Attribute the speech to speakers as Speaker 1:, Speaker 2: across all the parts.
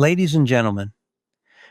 Speaker 1: Ladies and gentlemen,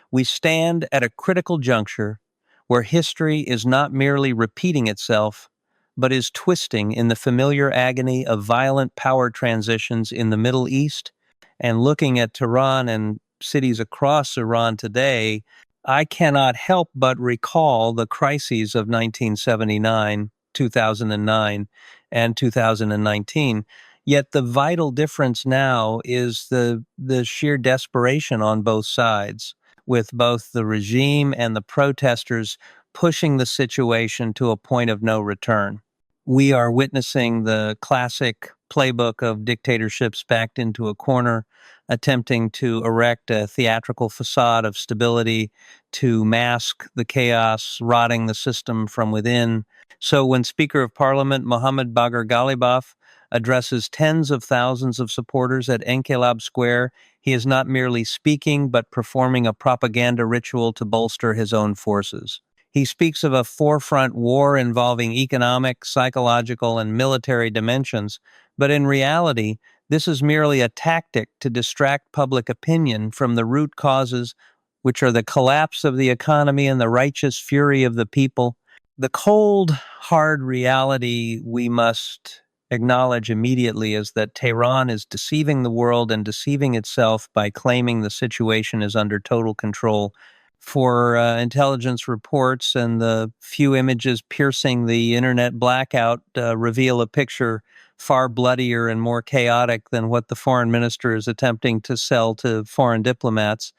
Speaker 1: we stand at a critical juncture where history is not merely repeating itself, but is twisting in the familiar agony of violent power transitions in the Middle East. And looking at Tehran and cities across Iran today, I cannot help but recall the crises of 1979, 2009, and 2019. Yet the vital difference now is the sheer desperation on both sides, with both the regime and the protesters pushing the situation to a point of no return. We are witnessing the classic playbook of dictatorships backed into a corner, attempting to erect a theatrical facade of stability to mask the chaos, rotting the system from within. So when Speaker of Parliament Mohammad Bagher Ghalibaf addresses tens of thousands of supporters at Enqilab Square, he is not merely speaking, but performing a propaganda ritual to bolster his own forces. He speaks of a forefront war involving economic, psychological, and military dimensions, but in reality, this is merely a tactic to distract public opinion from the root causes, which are the collapse of the economy and the righteous fury of the people. The cold, hard reality we must acknowledge immediately is that Tehran is deceiving the world and deceiving itself by claiming the situation is under total control. For intelligence reports and the few images piercing the internet blackout reveal a picture far bloodier and more chaotic than what the foreign minister is attempting to sell to foreign diplomats.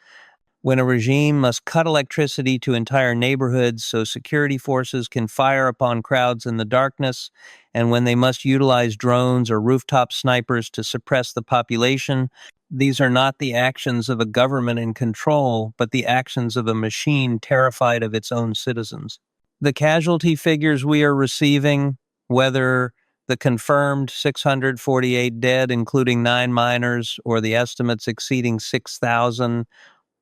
Speaker 1: When a regime must cut electricity to entire neighborhoods so security forces can fire upon crowds in the darkness, and when they must utilize drones or rooftop snipers to suppress the population, these are not the actions of a government in control, but the actions of a machine terrified of its own citizens. The casualty figures we are receiving, whether the confirmed 648 dead, including 9 minors, or the estimates exceeding 6,000,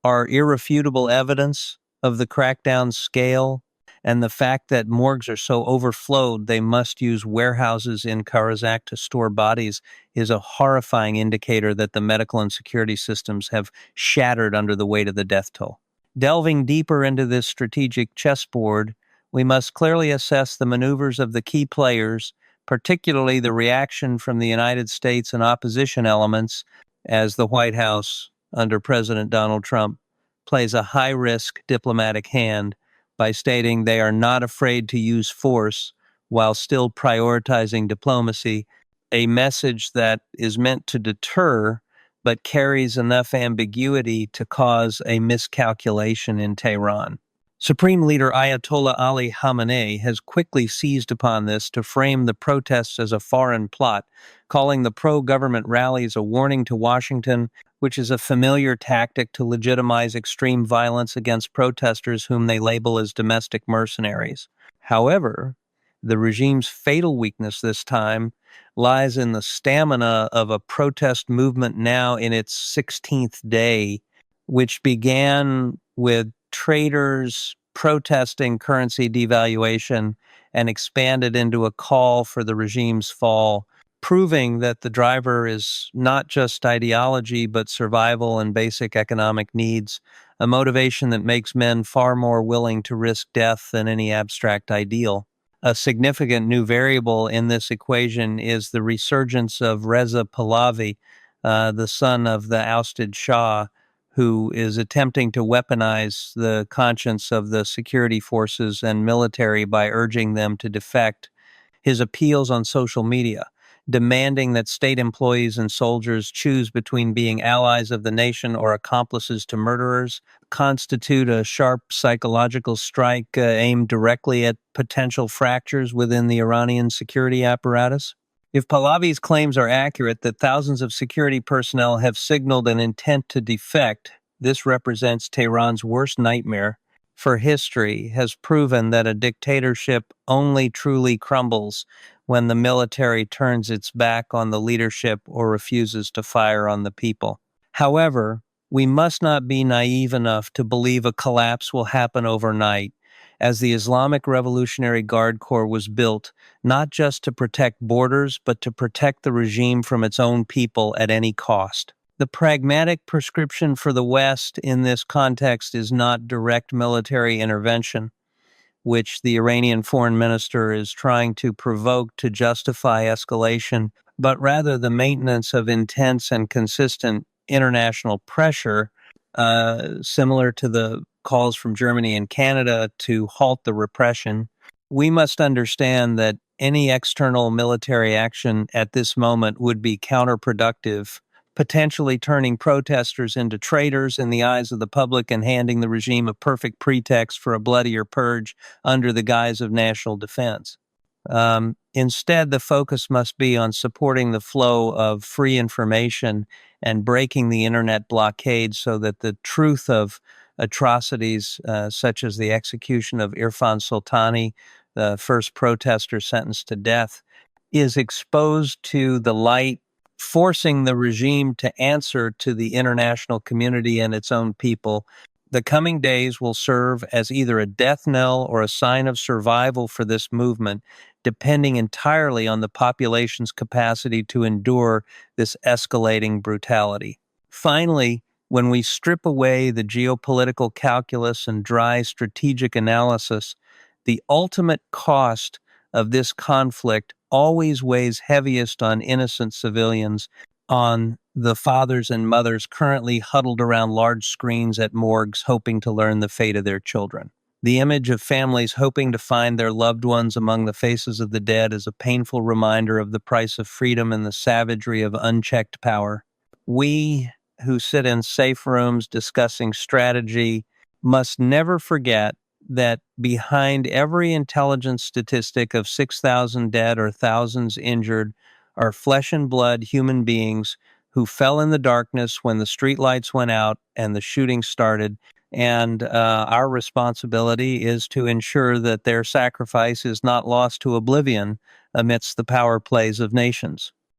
Speaker 1: are irrefutable evidence of the crackdown scale and the fact that morgues are so overflowed they must use warehouses in Karazak to store bodies is a horrifying indicator that the medical and security systems have shattered under the weight of the death toll. Delving deeper into this strategic chessboard, we must clearly assess the maneuvers of the key players, particularly the reaction from the United States and opposition elements, as the White House under President Donald Trump plays a high-risk diplomatic hand by stating they are not afraid to use force while still prioritizing diplomacy, a message that is meant to deter but carries enough ambiguity to cause a miscalculation in Tehran. Supreme Leader Ayatollah Ali Khamenei has quickly seized upon this to frame the protests as a foreign plot, calling the pro-government rallies a warning to Washington, which is a familiar tactic to legitimize extreme violence against protesters whom they label as domestic mercenaries. However, the regime's fatal weakness this time lies in the stamina of a protest movement now in its 16th day, which began with traders protesting currency devaluation and expanded into a call for the regime's fall, proving that the driver is not just ideology but survival and basic economic needs, a motivation that makes men far more willing to risk death than any abstract ideal. A significant new variable in this equation is the resurgence of Reza Pahlavi, the son of the ousted Shah, who is attempting to weaponize the conscience of the security forces and military by urging them to defect. His appeals on social media, demanding that state employees and soldiers choose between being allies of the nation or accomplices to murderers, constitute a sharp psychological strike aimed directly at potential fractures within the Iranian security apparatus. If Pahlavi's claims are accurate that thousands of security personnel have signaled an intent to defect, this represents Tehran's worst nightmare, for history has proven that a dictatorship only truly crumbles when the military turns its back on the leadership or refuses to fire on the people. However, we must not be naive enough to believe a collapse will happen overnight, as the Islamic Revolutionary Guard Corps was built not just to protect borders, but to protect the regime from its own people at any cost. The pragmatic prescription for the West in this context is not direct military intervention, which the Iranian foreign minister is trying to provoke to justify escalation, but rather the maintenance of intense and consistent international pressure, similar to the calls from Germany and Canada to halt the repression. We must understand that any external military action at this moment would be counterproductive, potentially turning protesters into traitors in the eyes of the public and handing the regime a perfect pretext for a bloodier purge under the guise of national defense. Instead, the focus must be on supporting the flow of free information and breaking the internet blockade so that the truth of atrocities such as the execution of Irfan Sultani, the first protester sentenced to death, is exposed to the light, forcing the regime to answer to the international community and its own people. The coming days will serve as either a death knell or a sign of survival for this movement, depending entirely on the population's capacity to endure this escalating brutality. Finally, when we strip away the geopolitical calculus and dry strategic analysis, the ultimate cost of this conflict always weighs heaviest on innocent civilians, on the fathers and mothers currently huddled around large screens at morgues hoping to learn the fate of their children. The image of families hoping to find their loved ones among the faces of the dead is a painful reminder of the price of freedom and the savagery of unchecked power. We who sit in safe rooms discussing strategy must never forget that behind every intelligence statistic of 6,000 dead or thousands injured are flesh and blood human beings who fell in the darkness when the streetlights went out and the shooting started. And our responsibility is to ensure that their sacrifice is not lost to oblivion amidst the power plays of nations.